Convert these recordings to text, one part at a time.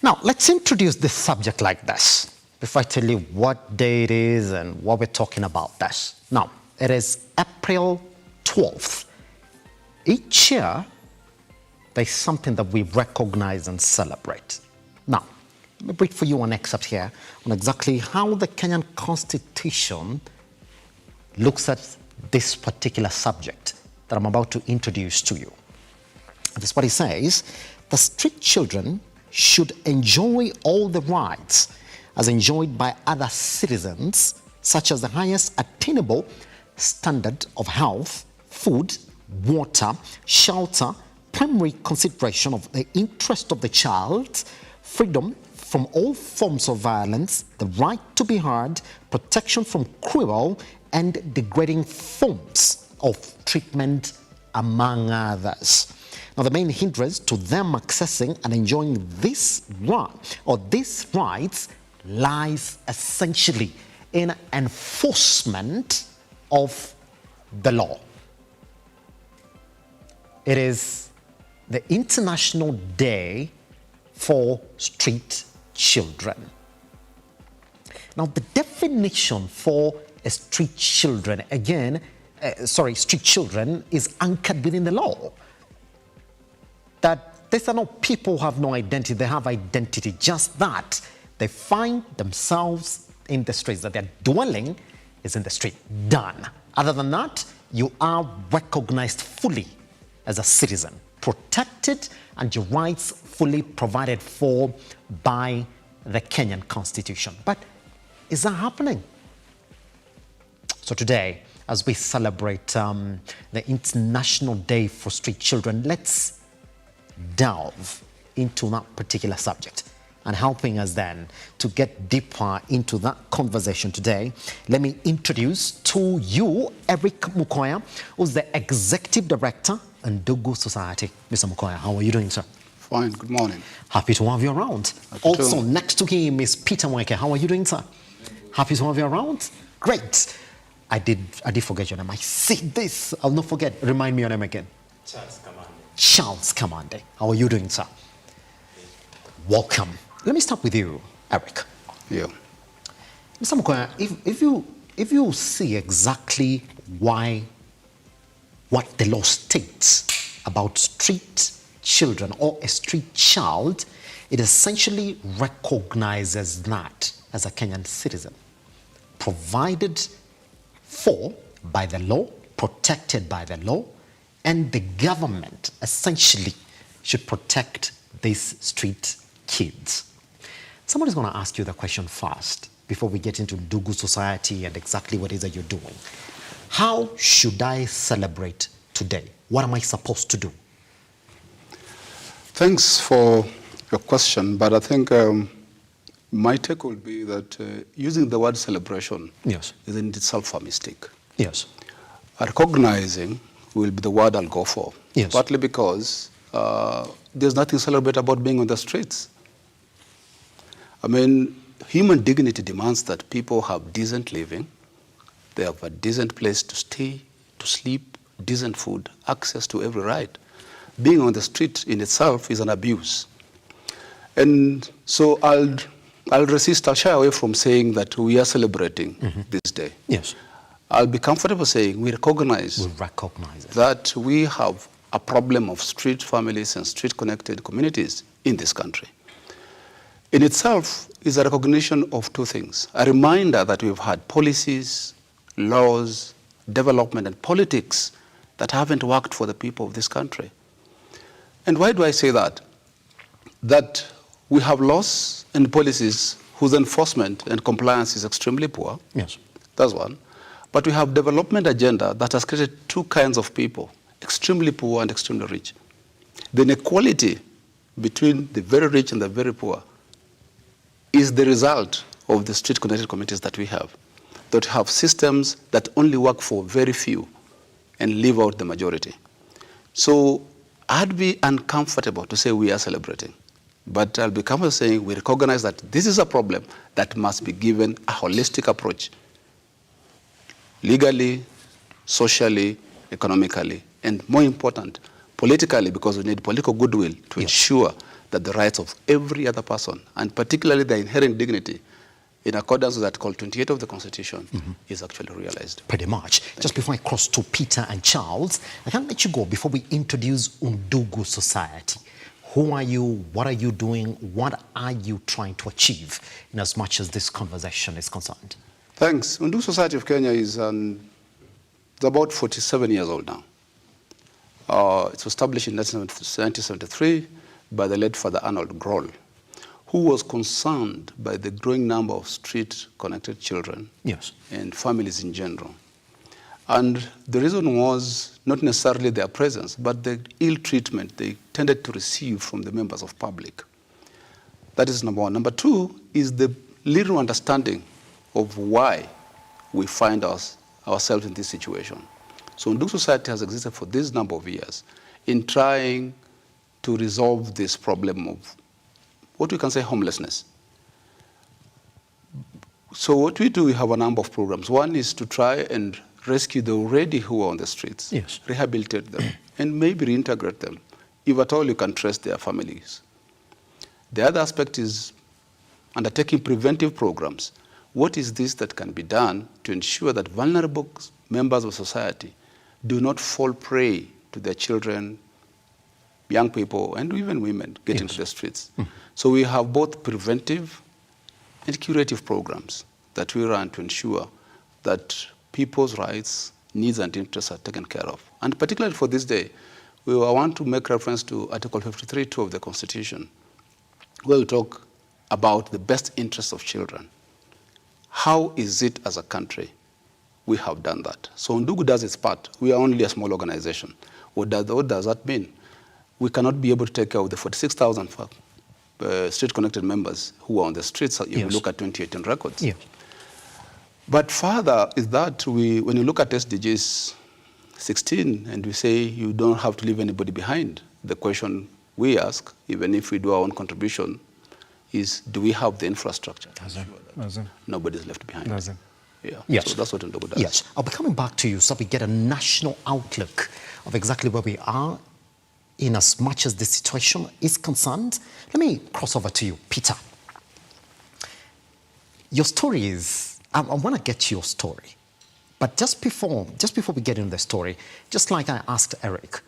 Now, let's introduce this subject like this before I tell you what day it is and what we're talking about this. Now, it is April 12th. Each year, there's something that we recognize and celebrate. Now, let me read for you an excerpt here on exactly how the Kenyan Constitution looks at this particular subject that I'm about to introduce to you. This is what it says: the street children should enjoy all the rights as enjoyed by other citizens, such as the highest attainable standard of health, food, water, shelter, primary consideration of the interest of the child, freedom from all forms of violence, the right to be heard, protection from cruel and degrading forms of treatment, among others. Now, the main hindrance to them accessing and enjoying this right or these rights lies essentially in enforcement of the law. It is the International Day for Street Children. Now, the definition for a street children, street children is anchored within the law. That these are not people who have no identity, they have identity, just that they find themselves in the streets, that their dwelling is in the street. Done. Other than that, you are recognized fully as a citizen, protected, and your rights fully provided for by the Kenyan Constitution. But is that happening? So today, as we celebrate the International Day for Street Children, let's delve into that particular subject. And helping us then to get deeper into that conversation today, let me introduce to you ERICK MUKOYA, who's the Executive Director, UNDUGU Society. Mr. MUKOYA, how are you doing, sir? Fine, good morning. Happy to have you around. Also, next to him is Peter MWEKE. How are you doing, sir? Happy to have you around. Great. I did forget your name. I see this. I'll not forget. Remind me your name again. Charles Kamande. Charles Kamande. How are you doing, sir? Welcome. Let me start with you, ERICK. Yeah. Mr. MUKOYA, if you see exactly what the law states about street children or a street child, it essentially recognizes that as a Kenyan citizen, provided for by the law, protected by the law, and the government essentially should protect these street kids. Somebody's going to ask you the question first before we get into UNDUGU Society and exactly what it is that you're doing. How should I celebrate today? What am I supposed to do? Thanks for your question, but I think my take would be that using the word celebration is in itself a mistake. Yes. Recognizing will be the word I'll go for. Yes. Partly because there's nothing to celebrate about being on the streets. I mean, human dignity demands that people have decent living, they have a decent place to stay, to sleep, decent food, access to every right. Being on the street in itself is an abuse. And so I'll resist, I'll shy away from saying that we are celebrating this day. Yes. I'll be comfortable saying we recognize that we have a problem of street families and street-connected communities in this country. In itself is a recognition of two things. A reminder that we've had policies, laws, development, and politics that haven't worked for the people of this country. And why do I say that? That we have laws and policies whose enforcement and compliance is extremely poor. Yes. That's one. But we have development agenda that has created two kinds of people, extremely poor and extremely rich. The inequality between the very rich and the very poor is the result of the street-connected communities that we have systems that only work for very few and leave out the majority. So I'd be uncomfortable to say we are celebrating, but I'll be comfortable saying we recognize that this is a problem that must be given a holistic approach, legally, socially, economically, and more important, politically, because we need political goodwill to ensure that the rights of every other person, and particularly their inherent dignity, in accordance with Article 28 of the Constitution, is actually realized. Pretty much. Just before I cross to Peter and Charles, I can't let you go before we introduce UNDUGU Society. Who are you? What are you doing? What are you trying to achieve in as much as this conversation is concerned? Thanks. UNDUGU Society of Kenya is it's about 47 years old now. It was established in 1973 by the late Father Arnold Grohl, who was concerned by the growing number of street-connected children and families in general. And the reason was not necessarily their presence, but the ill treatment they tended to receive from the members of public. That is number one. Number two is the little understanding of why we find ourselves in this situation. So UNDUGU Society has existed for this number of years in trying to resolve this problem of what we can say homelessness. So what we do, we have a number of programs. One is to try and rescue the already who are on the streets, rehabilitate them, and maybe reintegrate them, if at all you can trace their families. The other aspect is undertaking preventive programs. What is this that can be done to ensure that vulnerable members of society do not fall prey to their children, young people, and even women getting to the streets? So we have both preventive and curative programs that we run to ensure that people's rights, needs, and interests are taken care of. And particularly for this day, we want to make reference to Article 53(2) of the Constitution, where we talk about the best interests of children. How is it as a country we have done that? So UNDUGU does its part. We are only a small organization. What does that mean? We cannot be able to take care of the 46,000 street-connected members who are on the streets if you look at 2018 records. But further is that when you look at SDGs 16 and we say you don't have to leave anybody behind, the question we ask, even if we do our own contribution, is do we have the infrastructure to ensure that nobody's left behind? So that's what UNDUGU does. Yes, I'll be coming back to you so we get a national outlook of exactly where we are in as much as the situation is concerned. Let me cross over to you, Peter. Your story is, I want to get your story. But just before we get into the story, just like I asked ERICK,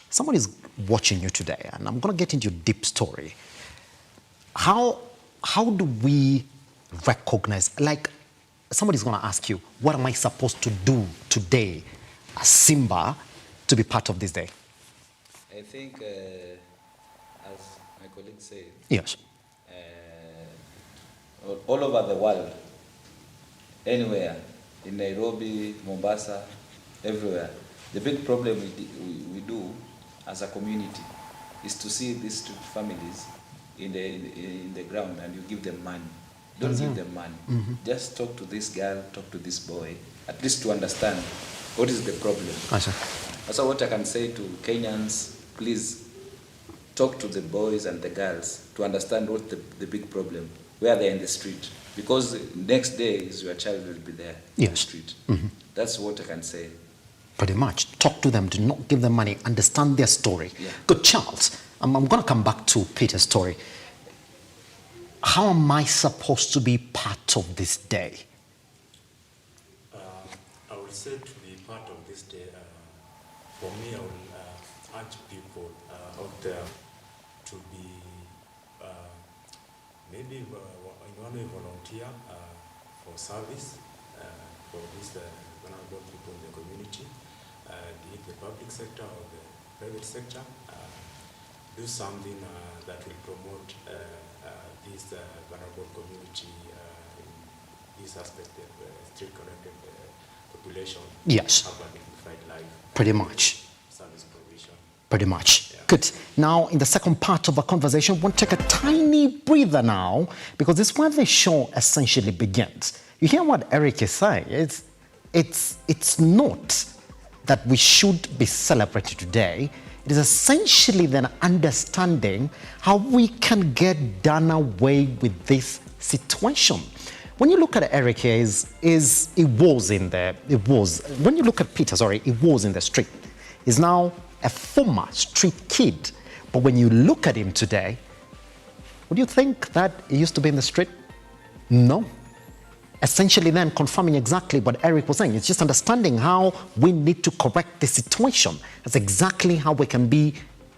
somebody's watching you today, and I'm going to get into your deep story. How do we recognize, like somebody's going to ask you, what am I supposed to do today as Simba to be part of this day? I think, as my colleague said, all over the world, anywhere, in Nairobi, Mombasa, everywhere, the big problem we do as a community is to see these two families in the ground and you give them money. Don't give them money. Just talk to this girl, talk to this boy, at least to understand what is the problem. So what I can say to Kenyans, please talk to the boys and the girls to understand what the big problem, where they're in the street. Because next day is your child will be there in the street. That's what I can say. Pretty much. Talk to them, do not give them money, understand their story. Good, Charles. I'm going to come back to Peter's story. How am I supposed to be part of this day? I would say to be part of this day, for me, I will urge people out there to be maybe in one way volunteer for service for these vulnerable people in the community, be it the public sector or the private sector. Do something that will promote this vulnerable community in this aspect of street-connected population. Have a dignified life. Pretty much. Service provision. Pretty much. Good. Now, in the second part of our conversation, we'll take a tiny breather now, because this is where the show essentially begins. You hear what ERICK is saying. It's not that we should be celebrating today. It is essentially then understanding how we can get done away with this situation. When you look at ERICK here, when you look at Peter, it was in the street. He's now a former street kid. But when you look at him today, would you think that he used to be in the street? No. Essentially then confirming exactly what Eric was saying. It's just understanding how we need to correct the situation. That's exactly how we can be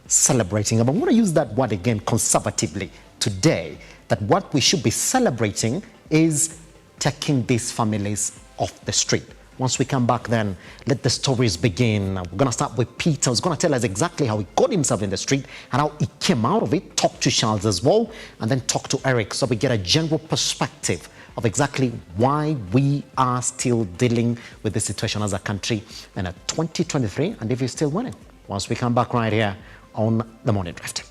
celebrating. I'm going to use that word again conservatively today, that what we should be celebrating is taking these families off the street. Once we come back then, let the stories begin. We're going to start with Peter, who's going to tell us exactly how he got himself in the street and how he came out of it, talk to Charles as well, and then talk to Eric so we get a general perspective of exactly why we are still dealing with this situation as a country in 2023 and if you're still winning. Once we come back right here on The Morning Drift.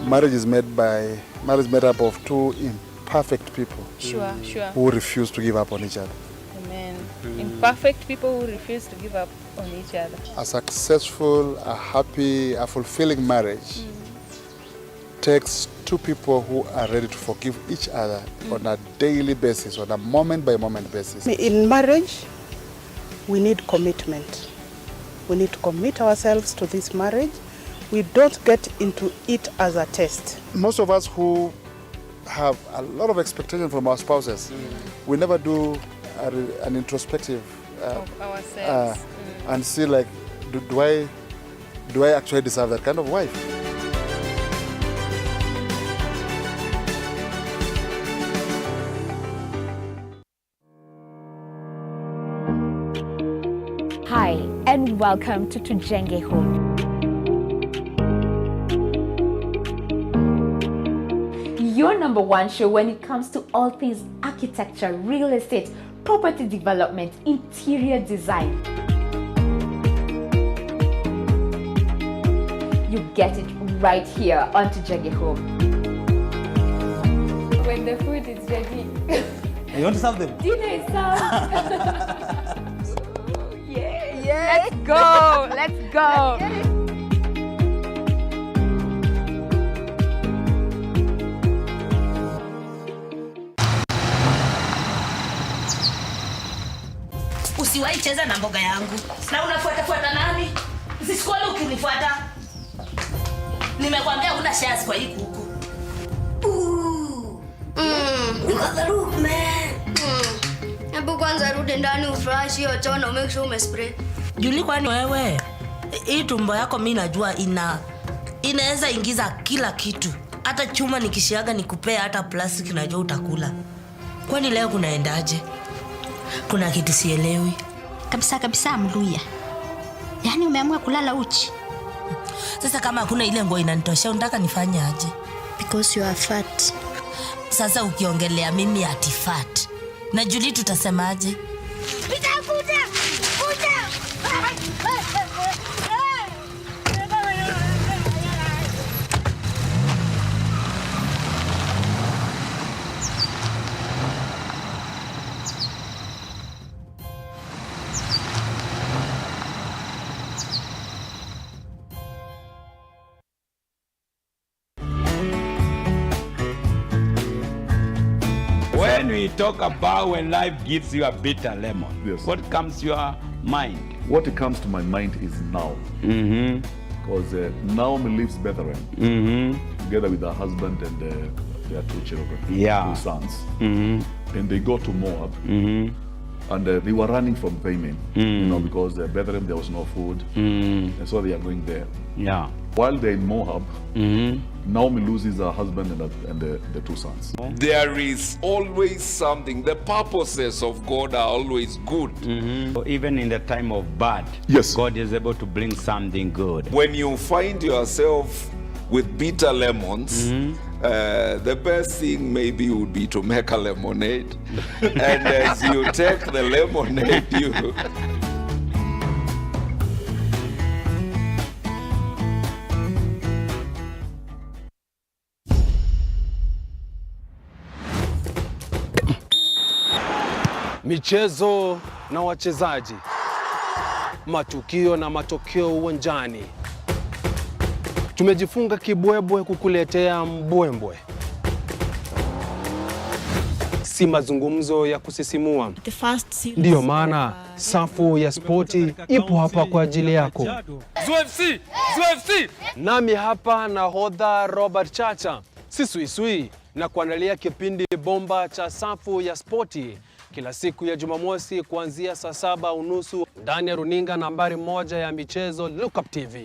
Marriage is made up of two imperfect people. Sure. Who refuse to give up on each other. Amen. Imperfect people who refuse to give up on each other. A successful, a happy, a fulfilling marriage takes two people who are ready to forgive each other on a daily basis, on a moment-by-moment basis. In marriage, we need commitment. We need to commit ourselves to this marriage. We don't get into it as a test. Most of us who have a lot of expectation from our spouses, we never do an introspective Of ourselves. and see like, do I actually deserve that kind of wife? Hi, and welcome to Tujenge Home. Your number one show when it comes to all things architecture, real estate, property development, interior design. You get it right here on Tujenge Home. When the food is ready. You want to serve them? Dinner is served. Yeah. Let's go. Let's go. Usiwahi cheza na mboga yangu. Na unafuata nani? Usisikole ukinifuata. Nimekwambia una shares kwa hii kuku. Nikadharu man. Hebu kwanza rudi ndani ufresh hiyo choo make sure umespray. Juli kwani wewe? Hii tumbo yako mimi najua inaweza ingiza kila kitu. Hata chuma nikishiaga nikupea hata plastic najua utakula. Kwani leo kunaendaje? Kuna kitu sielewi. Kabisa Mluya. Yaani umeamua kulala uchi. Sasa kama hakuna ile nguo inanitosha unataka nifanye aje? Because you are fat. Sasa ukiongelea mimi ati fat. Na Julie tutasemaje? Kuja. When we talk about when life gives you a bitter lemon, yes, what comes to your mind? What comes to my mind is now. Because Naomi lives Bethlehem together with her husband and their two children, two sons. And they go to Moab. And they were running from famine, because Bethlehem there was no food, and so they are going there. While they're in Moab, Naomi loses her husband and the two sons. There is always something. The purposes of God are always good. Even in the time of bad, yes, God is able to bring something good. When you find yourself with bitter lemons, the best thing maybe would be to make a lemonade. And as you take the lemonade, you... Michezo na wachezaji, matukio na matokeo uwanjani. Tumejifunga kibwebwe kukuletea mbwembwe, si mazungumzo ya kusisimua. Ndiyo maana safu ya spoti ipo hapa kwa ajili yako. ZFC! Nami hapa nahodha Robert Chacha, si suisui, na kuandalia kipindi bomba cha safu ya spoti kila siku ya Jumamosi kuanzia saa 7:30 ndani ya runinga nambari 1 ya michezo Lookuptv.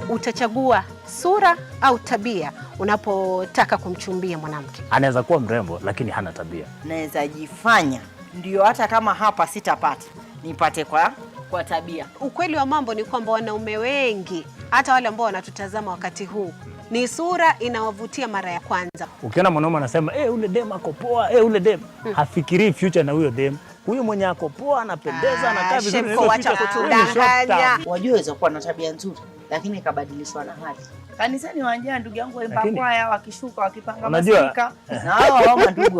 Utachagua sura au tabia unapotaka kumchumbia mwanamke? Anaweza kuwa mrembo lakini hana tabia. Naweza jifanya ndio hata kama hapa sitapata, nipate kwa tabia. Ukweli wa mambo ni kwamba wanaume wengi, hata wale ambao wanatutazama wakati huu, ni sura inawavutia mara ya kwanza. Ukiona mwanaume anasema ule dem ako poa, ule dem, hafikirii future na huyo dem. Huyo mwenye ako poa anapendeza, anakaa vizuri, wacha kutudanganya. Wajua waweza kuwa na tabia nzuri lakini ikabadilishwa na hali. Kanisani wanja ndugu yangu waimba kwaya, wakishuka wakipanga masika, na hao ndugu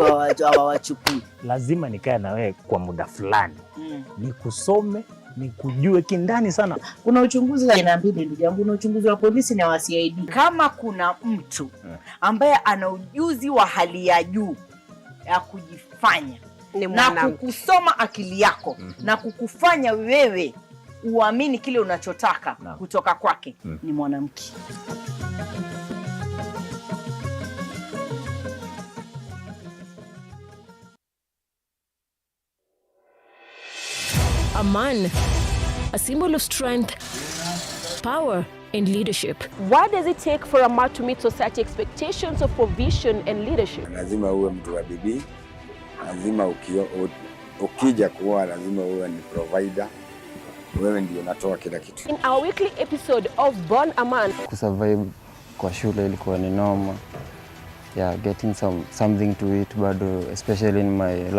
hawachukui. Lazima nikae na wewe kwa muda fulani. Nikusome, nikujue kindani sana. Kuna uchunguzi wa aina mbili ndugu yangu, kuna uchunguzi wa polisi na wa CID. Kama kuna mtu ambaye ana ujuzi wa hali ya juu ya kujifanya na kukusoma akili yako na kukufanya wewe uamini kile unachotaka kutoka kwake, ni mwanamke. A man, a symbol of strength, power, and leadership. What does it take for a man to meet society expectations of provision and leadership? Lazima uwe mtu wa bidii, lazima ukija kuwa lazima uwe ni provider. Wewe ndio unatoa kila kitu. In our weekly episode of Born a Man, kusurvive kwa shule ilikuwa ni normal. Yeah, getting something to eat bado, especially in my last